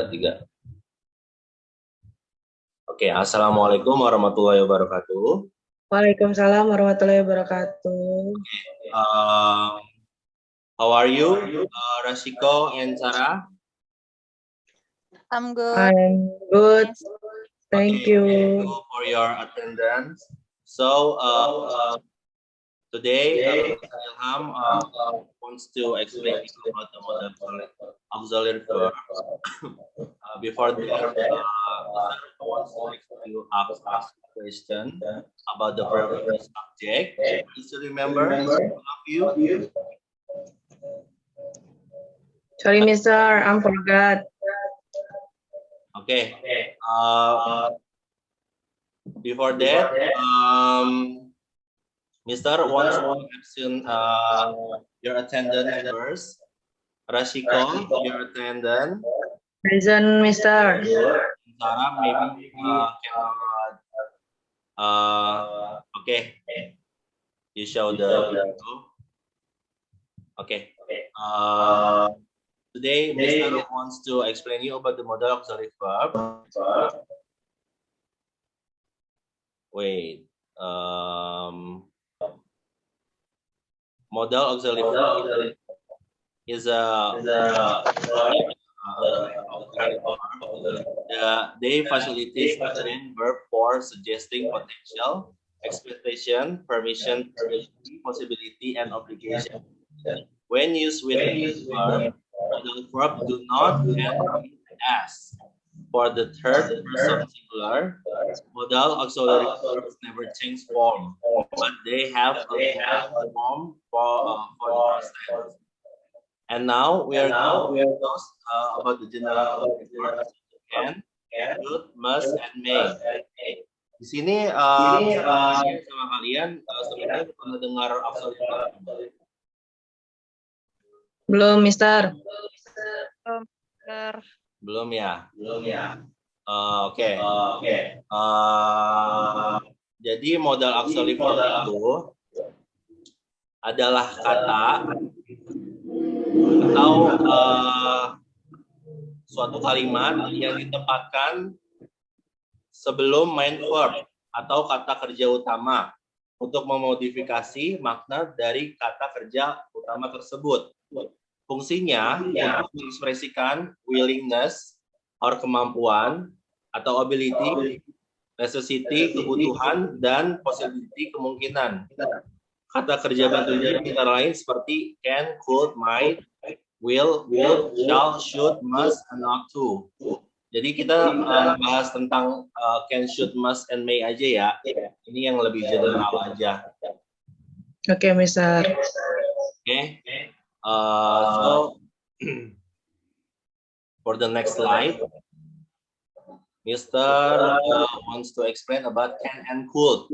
Tiga. Oke, assalamualaikum warahmatullahi wabarakatuh. Waalaikumsalam warahmatullahi wabarakatuh. Um, how are you, Rashiko and Sarah? I'm good. I'm good. Thank Okay, you. thank you for your attendance. So today, Mr. Ilham wants to explain to you about the model auxiliary verb. Before that, Mr. wants to ask a question about the verb and the subject. Please remember, all of you. Sorry, Mister, I forgot. Okay. Before that, Mr. wants to mention your attendance first. Rashiko, your attendance. Present, Mister. Sarah, maybe cannot. Okay. You show the video. Okay. Today, Mr. wants to explain you about the model auxiliary verb. Wait. Model auxiliary verb is they facilitate certain verb for suggesting potential, expectation, permission, possibility, and obligation. When used with verb, modal verb do not end in s. For the third person singular, modal auxiliary verbs never change form, but they have a form for the past tense. And now we are going to discuss about the general auxiliary verbs can, should, must, and may. Di sini sama kalian sebenarnya pernah dengar auxiliary verb? Belum, Mister. Belum ya? Oke. Jadi modal auxiliary verb itu adalah kata atau suatu kalimat yang ditempatkan sebelum main verb atau kata kerja utama untuk memodifikasi makna dari kata kerja utama tersebut. Fungsinya untuk mengekspresikan willingness or kemampuan atau ability, necessity, kebutuhan, dan possibility, kemungkinan. Kata kerja bantu antara lain seperti can, could, might, will, would, shall, should, must, and ought to. Jadi kita bahas tentang can, should, must, and may aja ya. Ini yang lebih general aja. Oke, Mister. Okay. So for the next slide, Mr. wants to explain about can and could.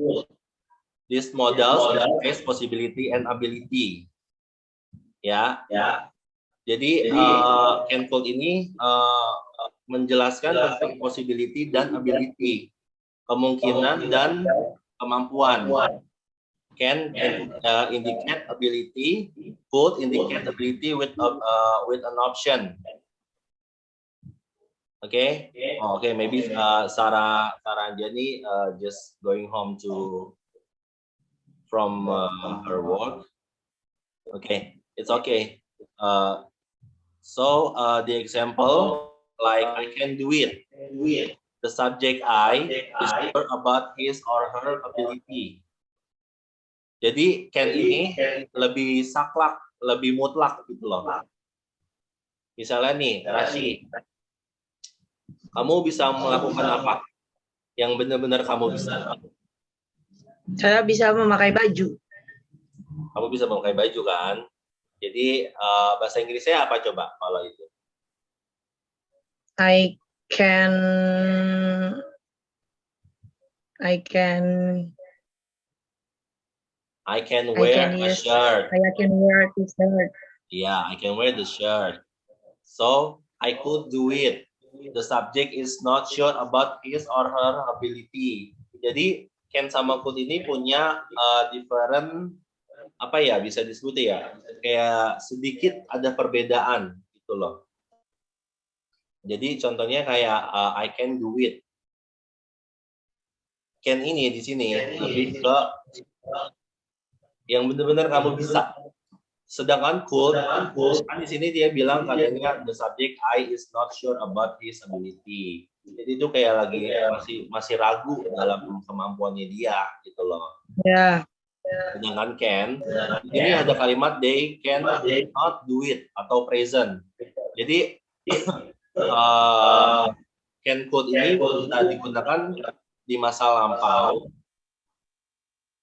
These models face possibility and ability. Ya. Jadi can could ini menjelaskan tentang possibility dan ability, kemungkinan dan kemampuan. Can indicate ability, could indicate ability with an option. Okay. Okay. Maybe Sarah Anjani just going home from her work. Okay, it's okay. So the example, like I can do it. The subject I is sure about his or her ability. Jadi can ini lebih saklek, lebih mutlak gitu loh. Misalnya nih, Rashi, kamu bisa melakukan apa? Yang benar-benar kamu bisa. Saya bisa memakai baju. Kamu bisa memakai baju kan? Jadi bahasa Inggrisnya apa coba kalau itu? I can wear a shirt. I can wear the shirt. Yeah, I can wear the shirt. So I could do it. The subject is not sure about his or her ability. Jadi can sama could ini punya different apa ya, bisa disebut ya, kayak sedikit ada perbedaan gitu loh. Jadi contohnya kayak I can do it. Can ini di sini lebih ke yang benar-benar kamu bisa. Sedangkan could kan di sini dia bilang katanya the subject I is not sure about his ability. Jadi itu kayak lagi masih ragu dalam kemampuannya dia gitu loh. Ya. Sedangkan can di sini ada kalimat they can not do it atau present. Jadi can could ini bisa digunakan di masa lampau,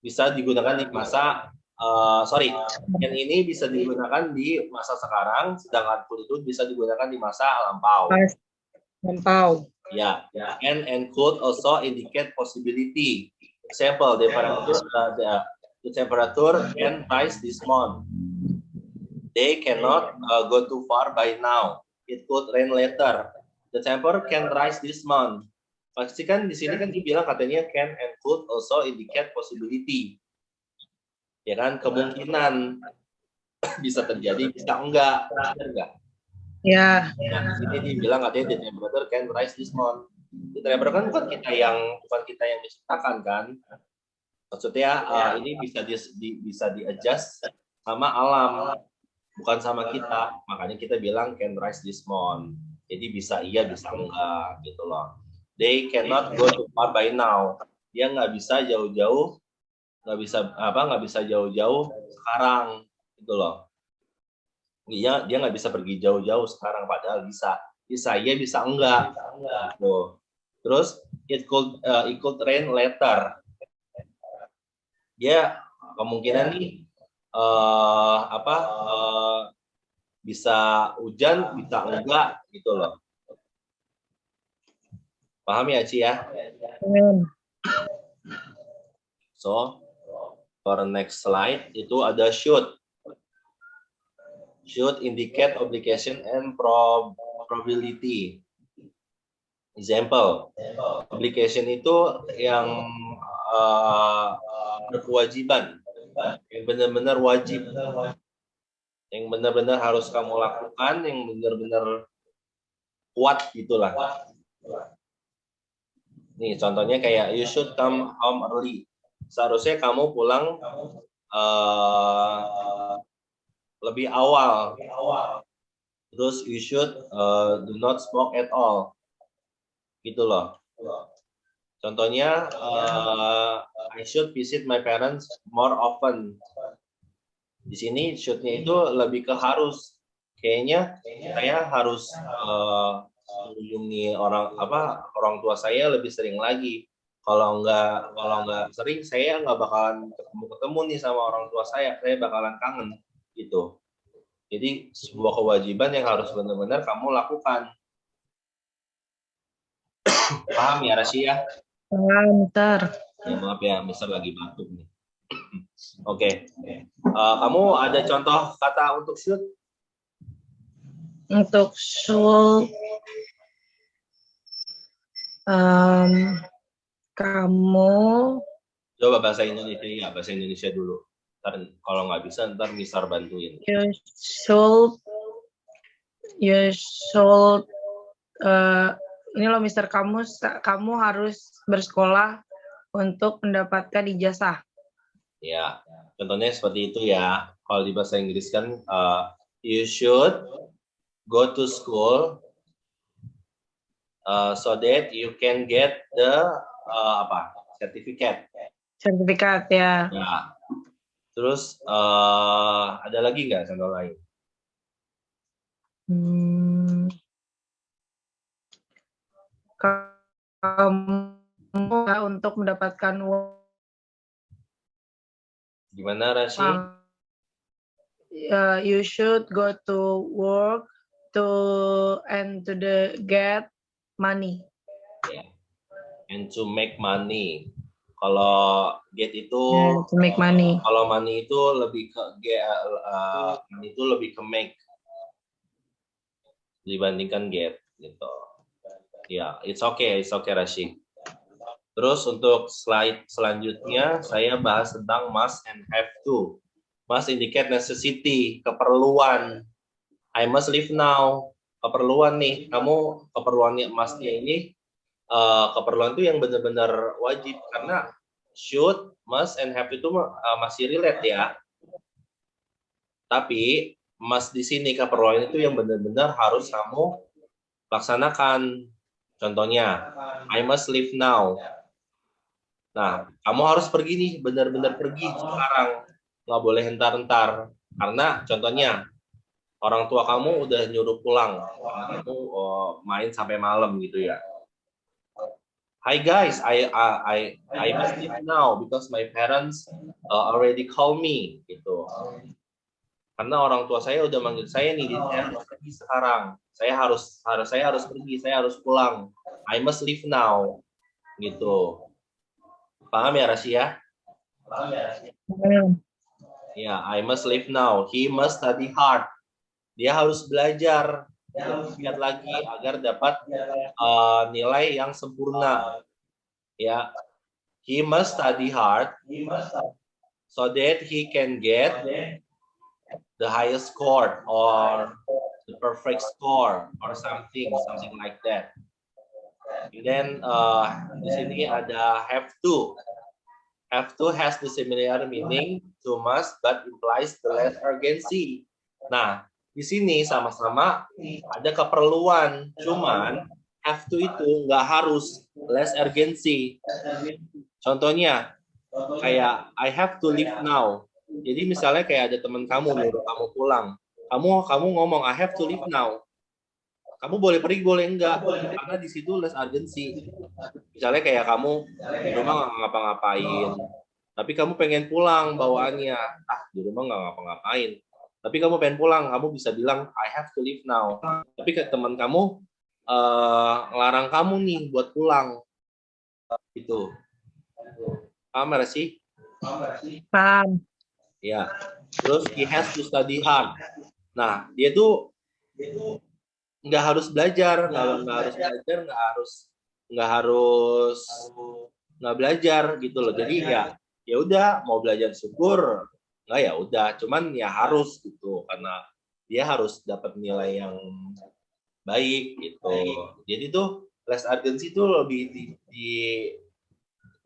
bisa digunakan di masa can ini bisa digunakan di masa sekarang, sedangkan could itu bisa digunakan di masa lampau. Lampau. Ya, can and could also indicate possibility. Example, the temperature can rise this month. They cannot go too far by now. It could rain later. The temperature can rise this month. Pasti kan di sini kan dibilang katanya can and could also indicate possibility. Ya kan, kemungkinan bisa terjadi, bisa enggak, benar enggak? Ya. Nah, di sini dibilang katanya the temperature can rise this month. The temperature kan bukan kita yang menciptakan kan. Maksudnya ini bisa di-adjust sama alam, bukan sama kita. Makanya kita bilang can rise this month. Jadi bisa iya, bisa enggak gitu loh. They cannot go too far by now. Dia nggak bisa jauh-jauh, nggak bisa jauh-jauh sekarang gitu loh. Dia nggak bisa pergi jauh-jauh sekarang, padahal bisa iya, bisa enggak gitu. Terus it could rain later. Dia kemungkinan nih bisa hujan, bisa enggak gitu loh. Paham ya, Ci ya? So, for the next slide itu ada should. Should indicate obligation and probability. Example, obligation itu yang berkewajiban, yang benar-benar wajib, yang benar-benar harus kamu lakukan, yang benar-benar kuat gitulah. Nih contohnya kayak you should come home early. Seharusnya kamu pulang lebih awal. Terus you should do not smoke at all. Gitu loh. Contohnya I should visit my parents more often. Di sini should-nya itu lebih ke harus. Kayaknya saya harus mengunjungi orang tua saya lebih sering lagi. Kalau nggak sering, saya nggak bakalan ketemu nih sama orang tua saya bakalan kangen gitu. Jadi sebuah kewajiban yang harus benar-benar kamu lakukan. Paham ya, Rasya? Paham, Mister. Ya, maaf ya, Mister lagi batuk nih. Oke. Kamu ada contoh kata untuk should? Untuk should, kamu Coba bahasa Indonesia ya, bahasa Indonesia dulu. Ntar kalau nggak bisa, ntar Mister bantuin. you should ini loh Mister, kamu harus bersekolah untuk mendapatkan ijazah. Ya, contohnya seperti itu ya. Kalau di bahasa Inggris kan you should go to school so that you can get the certificate. Sertifikat ya. Nah, terus ada lagi nggak contoh lain? Kamu untuk mendapatkan uang. Gimana, Rashi? You should go to work to get money. Yeah. And to make money. Kalau get itu to make money. Kalau money itu lebih ke money itu lebih ke make dibandingkan get gitu. Ya, it's okay Rashi. Terus untuk slide selanjutnya saya bahas tentang must and have to. Must indicate necessity, keperluan. I must leave now. keperluan nih, kamu keperluannya emasnya ini keperluan itu yang benar-benar wajib, karena should, must, and have itu masih relate ya. Tapi must di sini keperluan itu yang benar-benar harus kamu laksanakan. Contohnya, I must leave now. Nah, kamu harus pergi nih, benar-benar pergi sekarang. Nggak boleh entar-entar. Karena contohnya, orang tua kamu udah nyuruh pulang. Kamu main sampai malam gitu ya. Hi guys, I must leave now because my parents already call me gitu. Karena orang tua saya udah manggil saya nih, saya harus pergi sekarang. Saya harus pergi, saya harus pulang. I must leave now gitu. Paham ya Rasia? Ya, I must leave now. He must study hard. Dia harus belajar giat lagi agar dapat nilai yang sempurna. Ya, he must study hard so that he can get the highest score or the perfect score or something like that. And then di sini ada have to. Have to has the similar meaning to must but implies the less urgency. Nah, di sini sama-sama ada keperluan, cuman have to itu nggak harus less urgency. Contohnya kayak I have to leave now. Jadi misalnya kayak ada teman kamu nyuruh kamu pulang, kamu ngomong I have to leave now. Kamu boleh pergi, boleh enggak, karena di situ less urgency. Misalnya kayak kamu di rumah nggak ngapa-ngapain, tapi kamu pengen pulang bawaannya, di rumah nggak ngapa-ngapain, tapi kamu pengen pulang, kamu bisa bilang I have to leave now. Tapi ke teman kamu ngelarang kamu nih buat pulang, gitu. Paham nggak sih? Paham. Ya. Terus he has to study hard. Nah, dia tuh nggak harus belajar, nggak belajar gitu loh. Jadi ya udah, mau belajar syukur, nggak ya udah, cuman ya harus gitu, karena dia harus dapat nilai yang baik gitu. Jadi tuh less urgency tuh lebih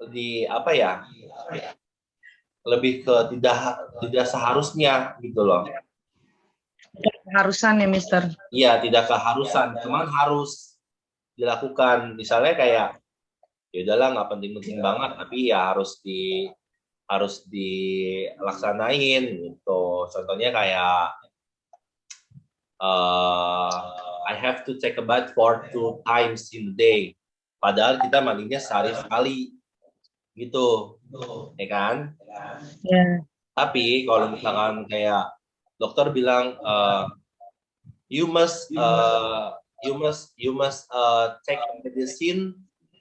di apa ya? Lebih ke tidak seharusnya gitu loh. Keharusan ya, Mister. Iya, tidak keharusan, cuman harus dilakukan. Misalnya kayak ya udahlah, nggak penting-penting banget, tapi ya harus dilaksanain gitu. Contohnya kayak I have to take a bath for 2 times in a day. Padahal kita mandinya sehari sekali gitu, ya kan? Ya. Tapi kalau misalkan kayak dokter bilang you must take medicine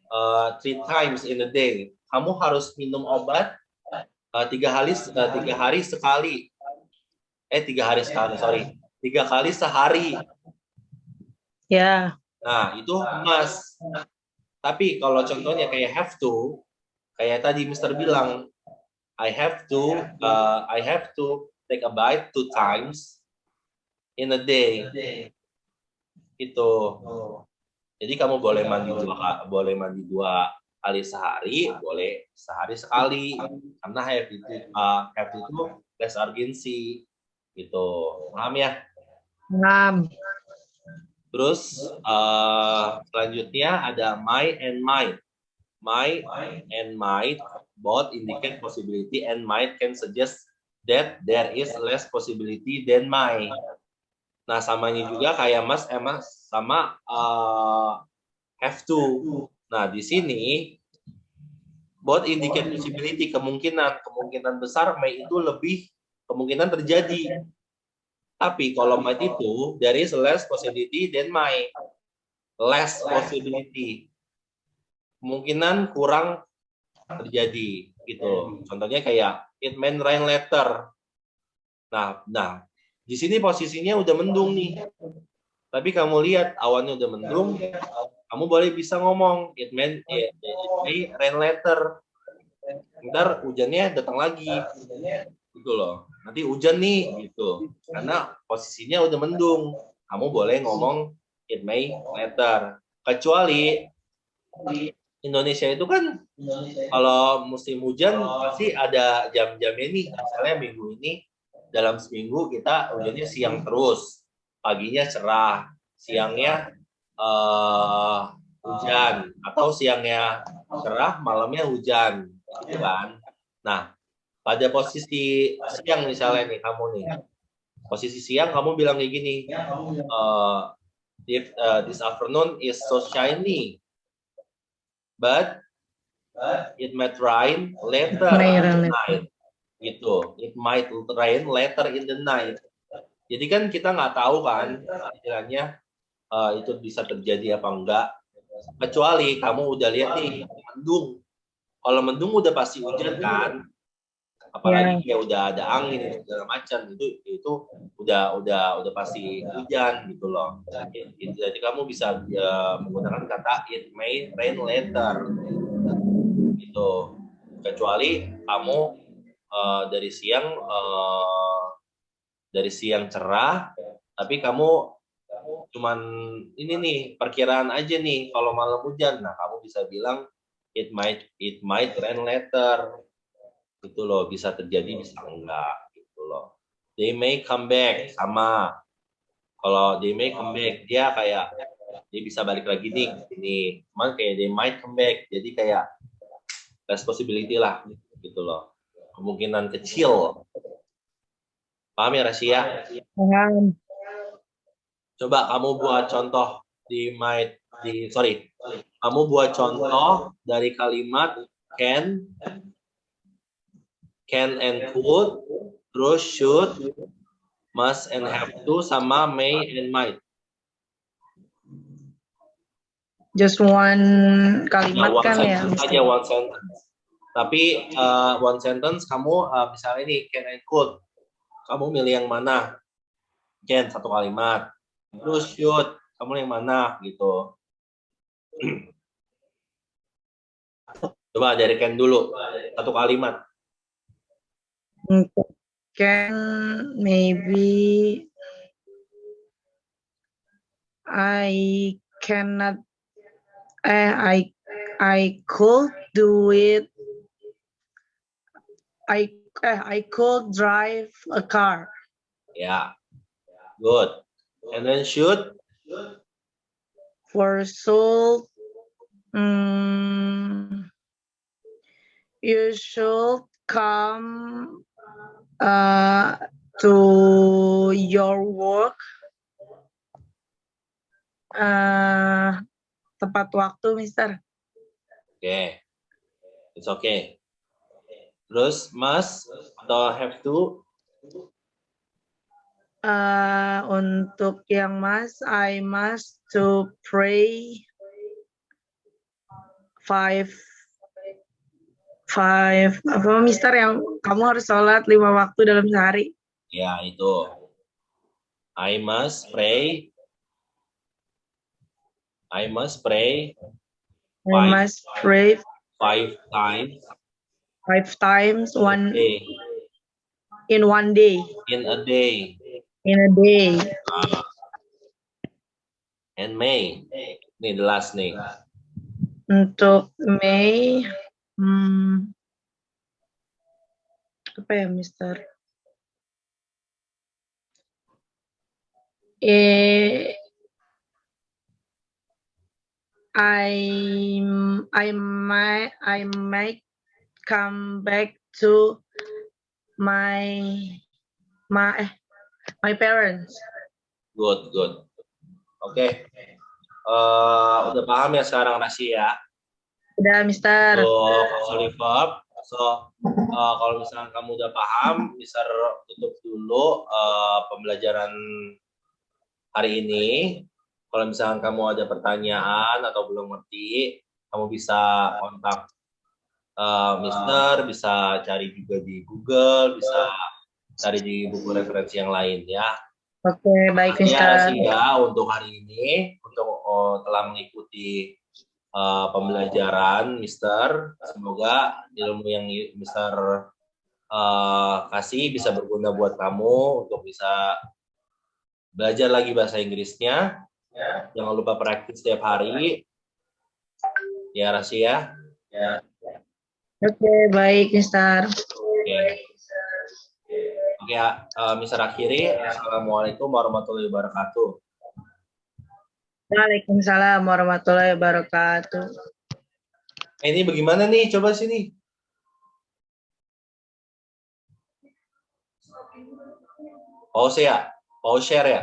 3 times in a day. Kamu harus minum obat 3 hari sekali. 3 hari sekali, sorry. 3 kali sehari. Ya. Nah, itu must. Tapi kalau contohnya kayak have to, kayak tadi Mister bilang, I have to take a bath 2 times in a day. Itu. Jadi kamu boleh mandi 2 kali sehari, boleh sehari sekali. Karena have itu less urgency gitu. Paham ya? Paham. Terus selanjutnya ada my and might. My and might both indicate possibility, and might can suggest that there is less possibility than my. Nah, samanya juga kayak must sama have to. Nah, di sini both indicate possibility, kemungkinan besar may itu lebih kemungkinan terjadi. Tapi kalau might itu there is less possibility than my. Less possibility. Kemungkinan kurang terjadi gitu. Contohnya kayak it may rain later. Nah, di sini posisinya udah mendung nih. Tapi kamu lihat awannya udah mendung, kamu boleh bisa ngomong it may rain later. Ntar hujannya datang lagi. Gitu loh. Nanti hujan nih gitu. Karena posisinya udah mendung. Kamu boleh ngomong it may later. Kecuali Indonesia itu kan kalau musim hujan pasti ada jam-jamnya nih. Misalnya minggu ini dalam seminggu kita hujannya siang terus, paginya cerah, siangnya hujan, atau siangnya cerah, malamnya hujan, gitu kan? Nah, pada posisi siang misalnya nih kamu nih, posisi siang kamu bilang kayak gini, if this afternoon is so shiny, but it might rain later in the night, gitu. It might rain later in the night. Jadi kan kita nggak tahu kan, istilahnya itu bisa terjadi apa enggak. Kecuali kamu udah lihat nih mendung. Kalau mendung udah pasti hujan kan. Apalagi ya udah ada angin segala macam, itu udah pasti hujan gitu loh. Jadi kamu bisa menggunakan kata it may rain later gitu. Kecuali kamu dari siang cerah, tapi kamu cuman ini nih perkiraan aja nih kalau malam hujan. Nah, kamu bisa bilang it might rain later. Gitu loh, bisa terjadi bisa enggak gitu loh. They may come back, sama. Kalau they may come back, dia kayak dia bisa balik lagi nih ini. Cuman kayak they might come back, jadi kayak less possibility lah gitu loh. Kemungkinan kecil. Paham ya Rasia? Paham. Coba kamu buat contoh kamu buat contoh dari kalimat can and could, terus should, must and have to, sama may and might. Just one kalimat One kan ya. sentence aja, one sentence. Tapi one sentence kamu misalnya ini can and could, kamu milih yang mana? Can satu kalimat, terus should kamu yang mana gitu. Coba dari can dulu, satu kalimat. Can maybe I cannot I could do it. I could drive a car. Ya, good. And then should? For should, you should come to your work tepat waktu, Mister. Oke. It's okay. Terus must atau have to? Untuk yang I must to pray five apa Mister, yang kamu harus sholat 5 waktu dalam sehari. Ya, itu. I must pray five times in one day. In a day. And May. Nih the last nih. Untuk May, apa ya Mister? I might come back to my parents. Good. Oke. Udah paham ya sekarang Rasia? Udah, Mister. verb. Kalau misalnya kamu udah paham, Mister tutup dulu pembelajaran hari ini. Kalau misalnya kamu ada pertanyaan atau belum ngerti, kamu bisa kontak Mister, bisa cari juga di Google, bisa cari di buku referensi yang lain ya. Oke, baik Mister. Ya, untuk hari ini, untuk telah mengikuti pembelajaran Mister. Semoga ilmu yang Mister kasih bisa berguna buat kamu untuk bisa belajar lagi bahasa Inggrisnya. Jangan lupa praktis setiap hari. Ya, Rasia. Oke, baik, Mister. Oke. Oke, Mister akhiri. Assalamualaikum warahmatullahi wabarakatuh. Waalaikumsalam warahmatullahi wabarakatuh. Ini bagaimana nih? Coba sini. Pause ya? Pause share ya?